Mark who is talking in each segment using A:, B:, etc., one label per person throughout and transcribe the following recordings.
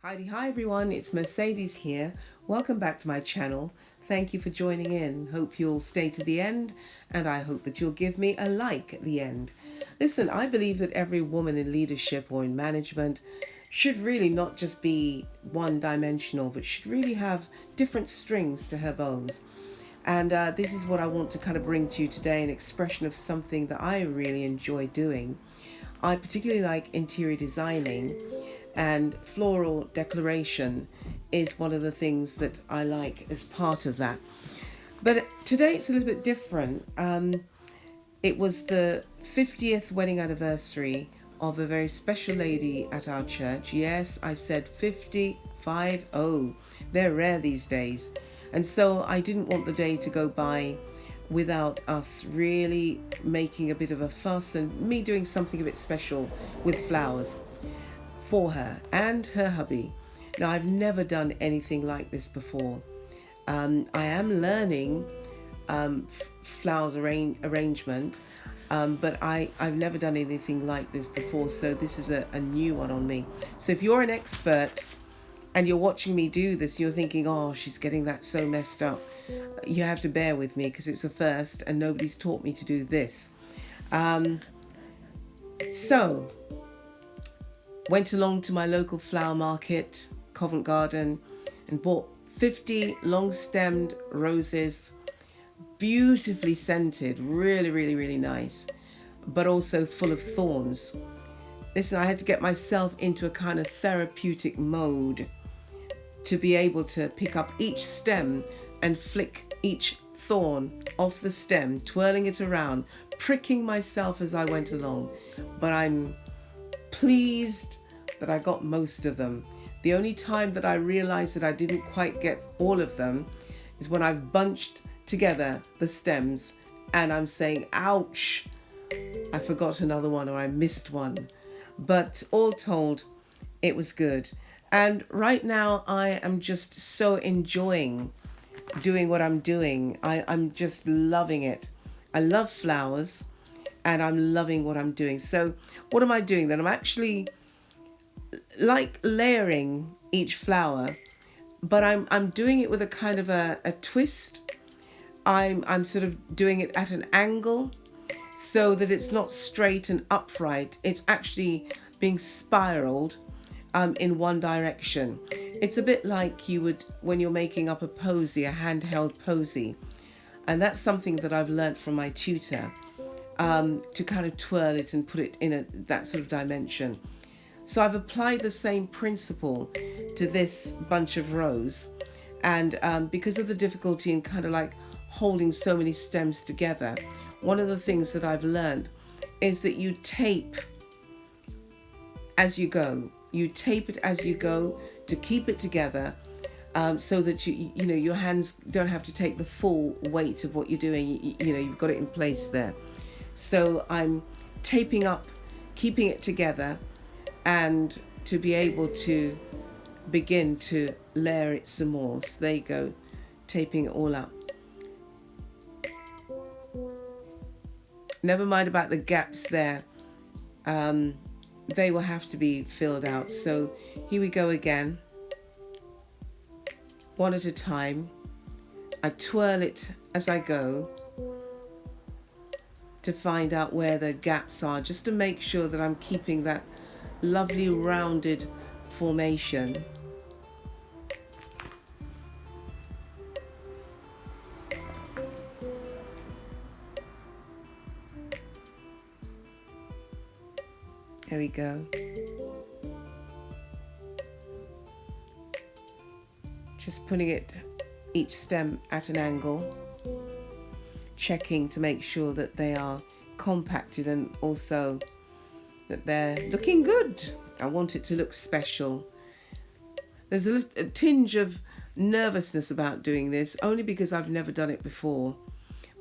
A: Hi everyone, it's Mercedes here. Welcome back to my channel. Thank you for joining in. Hope you'll stay to the end, and I hope that you'll give me a like at the end. Listen, I believe that every woman in leadership or in management should really not just be one dimensional, but should really have different strings to her bows. And this is what I want to kind of bring to you today, an expression of something that I really enjoy doing. I particularly like interior designing, and floral decoration is one of the things that I like as part of that. But today it's a little bit different. It was the 50th wedding anniversary of a very special lady at our church. Yes, I said 55 0. They're rare these days. And so I didn't want the day to go by without us really making a bit of a fuss and me doing something a bit special with flowers for her and her hubby. Now, I've never done anything like this before. I am learning flowers arrangement, but I've never done anything like this before, so this is a new one on me. So if you're an expert and you're watching me do this, you're thinking, oh, she's getting that so messed up, you have to bear with me because it's a first and nobody's taught me to do this. So went along to my local flower market, Covent Garden, and bought 50 long-stemmed roses, beautifully scented, really, really, really nice, but also full of thorns. Listen, I had to get myself into a kind of therapeutic mode to be able to pick up each stem and flick each thorn off the stem, twirling it around, pricking myself as I went along. But I'm pleased that I got most of them. The only time that I realized that I didn't quite get all of them is when I've bunched together the stems and I'm saying, ouch, I forgot another one or I missed one. But all told, it was good. And right now I am just so enjoying doing what I'm doing. I'm just loving it. I love flowers and I'm loving what I'm doing. So what am I doing then? I'm actually like layering each flower, but I'm doing it with a kind of a twist. I'm sort of doing it at an angle so that it's not straight and upright. It's actually being spiraled in one direction. It's a bit like you would when you're making up a posy, a handheld posy. And that's something that I've learned from my tutor, to kind of twirl it and put it in that sort of dimension. So I've applied the same principle to this bunch of rose. And because of the difficulty in kind of like holding so many stems together, one of the things that I've learned is that you tape as you go. You tape it as you go to keep it together, so that you know your hands don't have to take the full weight of what you're doing. You know, you've got it in place there. So I'm taping up, keeping it together, and to be able to begin to layer it some more. So there you go, taping it all up. Never mind about the gaps there. They will have to be filled out. So here we go again. One at a time. I twirl it as I go to find out where the gaps are, just to make sure that I'm keeping that lovely rounded formation. There we go. Just putting it, each stem at an angle, checking to make sure that they are compacted and also that they're looking good. I want it to look special. There's a tinge of nervousness about doing this, only because I've never done it before.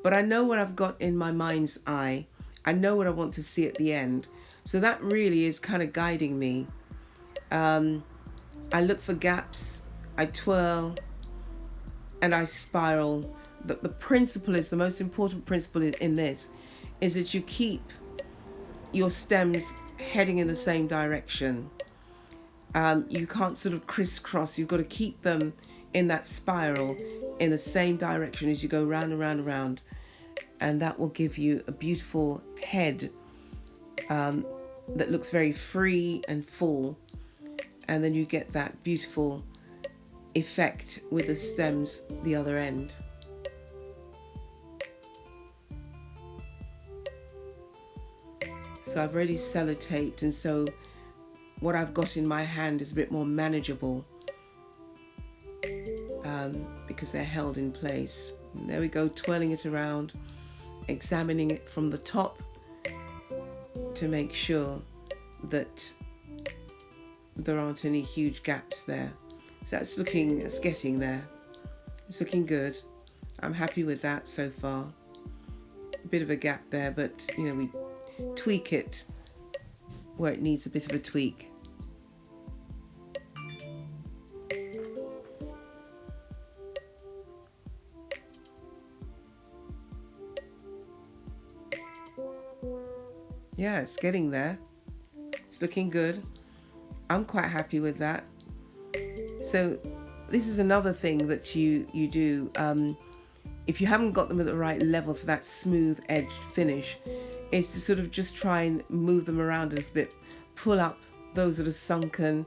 A: But I know what I've got in my mind's eye. I know what I want to see at the end. So that really is kind of guiding me. I look for gaps, I twirl, and I spiral. But the principle is, the most important principle in this, is that you keep your stems heading in the same direction. You can't sort of crisscross. You've got to keep them in that spiral in the same direction as you go round and round and round. And that will give you a beautiful head that looks very free and full. And then you get that beautiful effect with the stems the other end. So I've already sellotaped, and so what I've got in my hand is a bit more manageable because they're held in place. And there we go, twirling it around, examining it from the top to make sure that there aren't any huge gaps there. So it's getting there. It's looking good. I'm happy with that so far. A bit of a gap there, but you know, we tweak it where it needs a bit of a tweak. Yeah, it's getting there. It's looking good. I'm quite happy with that. So this is another thing that you do. If you haven't got them at the right level for that smooth edged finish, is to sort of just try and move them around a little bit, pull up those that are sunken,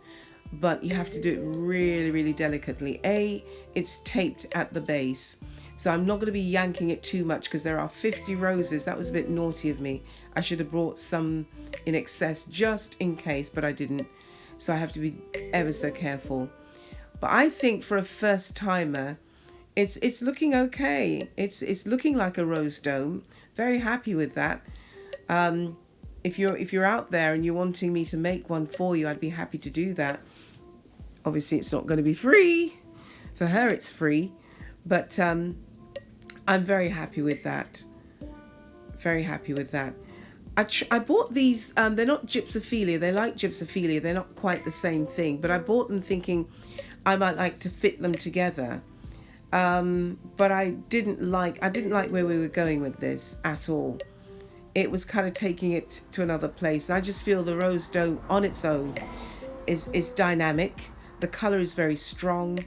A: but you have to do it really, really delicately. It's taped at the base, so I'm not going to be yanking it too much because there are 50 roses. That was a bit naughty of me. I should have brought some in excess just in case, but I didn't. So I have to be ever so careful. But I think for a first timer, it's looking okay. It's looking like a rose dome. Very happy with that. If you're out there and you're wanting me to make one for you, I'd be happy to do that. Obviously, it's not going to be free. For her, it's free. But I'm very happy with that. Very happy with that. I bought these, they're not gypsophilia. They're like gypsophilia. They're not quite the same thing. But I bought them thinking I might like to fit them together. But I didn't like where we were going with this at all. It was kind of taking it to another place. And I just feel the rose dome on its own is dynamic. The color is very strong.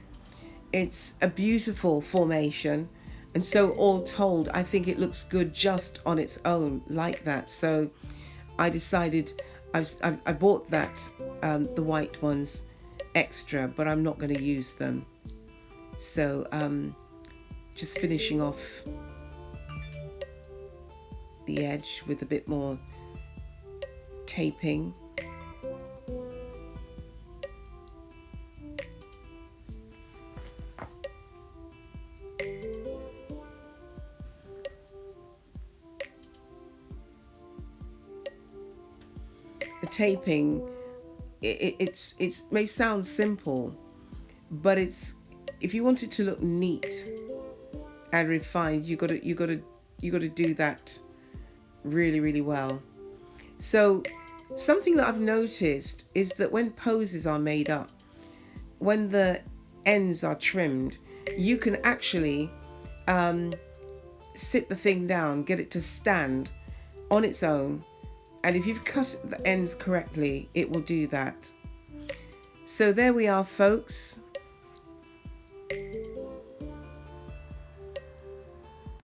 A: It's a beautiful formation. And so all told, I think it looks good just on its own like that. So I decided I bought that, the white ones extra, but I'm not going to use them. So just finishing off the edge with a bit more taping. The taping, it may sound simple, but if you want it to look neat and refined, you got to do that really, really well. So something that I've noticed is that when poses are made up, when the ends are trimmed, you can actually sit the thing down, get it to stand on its own. And if you've cut the ends correctly, it will do that. So there we are, folks.